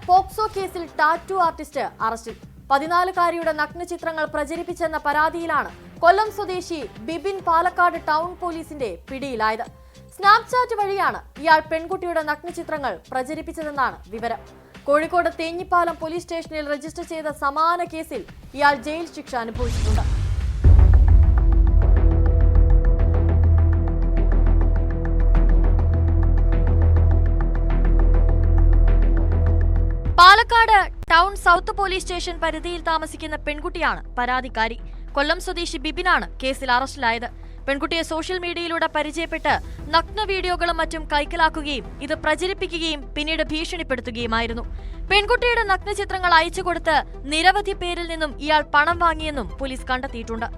POCSO കേസിൽ tattoo artist അറസ്റ്റിൽ. 14-കാരിയുടെ നഗ്നചിത്രങ്ങൾ പ്രചരിപ്പിച്ചെന്ന പരാതിയിലാണ് കൊല്ലം സ്വദേശി ബിബിൻ പാലക്കാട് ടൗൺ പോലീസിന്റെ പിടിയിലായത്. സ്നാപ്ചാറ്റ് വഴിയാണ് ഇയാൾ പെൺകുട്ടിയുടെ നഗ്നചിത്രങ്ങൾ പ്രചരിപ്പിച്ചതെന്നാണ് വിവരം. കോഴിക്കോട് തേഞ്ഞിപ്പാലം പോലീസ് സ്റ്റേഷനിൽ രജിസ്റ്റർ ചെയ്ത സമാന കേസിൽ ഇയാൾ ജയിൽ ശിക്ഷ അനുഭവിച്ചിട്ടുണ്ട്. Palakkad town south police station പരിധിയിൽ താമസിക്കുന്ന പെൺകുട്ടിയാണ് പരാതിക്കാരി. കൊല്ലം സ്വദേശി ബിബിനാണ് കേസിൽ അറസ്റ്റിലായത്. പെൺകുട്ടിയെ സോഷ്യൽ മീഡിയയിലൂടെ പരിചയപ്പെട്ട് നഗ്ന വീഡിയോകളും മറ്റും കൈക്കലാക്കുകയും ഇത് പ്രചരിപ്പിക്കുകയും പിന്നീട് ഭീഷണിപ്പെടുത്തുകയുമായിരുന്നു. പെൺകുട്ടിയുടെ നഗ്നചിത്രങ്ങൾ അയച്ചുകൊടുത്ത് നിരവധി പേരിൽ നിന്നും ഇയാൾ പണം വാങ്ങിയെന്നും പോലീസ് കണ്ടെത്തിയിട്ടുണ്ട്.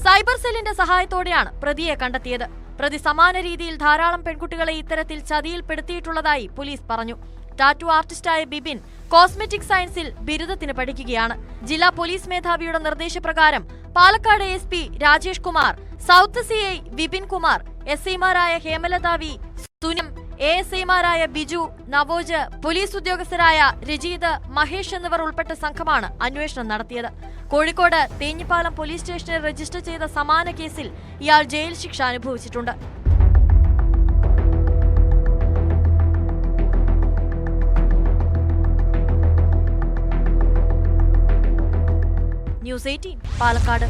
സൈബർ സെല്ലിന്റെ സഹായത്തോടെയാണ് പ്രതിയെ കണ്ടെത്തിയത്. പ്രതി സമാന രീതിയിൽ ധാരാളം പെൺകുട്ടികളെ ഇത്തരത്തിൽ ചതിയിൽപ്പെടുത്തിയിട്ടുള്ളതായി പോലീസ് പറഞ്ഞു. ടാറ്റു ആർട്ടിസ്റ്റായ ബിബിൻ കോസ്മെറ്റിക് സയൻസിൽ ബിരുദത്തിന് പഠിക്കുകയാണ്. ജില്ലാ പോലീസ് മേധാവിയുടെ നിർദ്ദേശപ്രകാരം Palakkad SP Rajesh Kumar, south CI Vipin Kumar, SIമാരായ ഹേമലത വി, സുനം, ASIമാരായ ബിജു, നവോജ്, പോലീസ് ഉദ്യോഗസ്ഥരായ രജീത്, മഹേഷ് എന്നിവർ ഉൾപ്പെട്ട സംഘമാണ് അന്വേഷണം നടത്തിയത്. കോഴിക്കോട് തേഞ്ഞിപ്പാലം പോലീസ് സ്റ്റേഷനിൽ രജിസ്റ്റർ ചെയ്ത സമാന കേസിൽ ഇയാൾ ജയിൽ ശിക്ഷ അനുഭവിച്ചിട്ടുണ്ട്. ന്യൂസ് 18 പാലക്കാട്.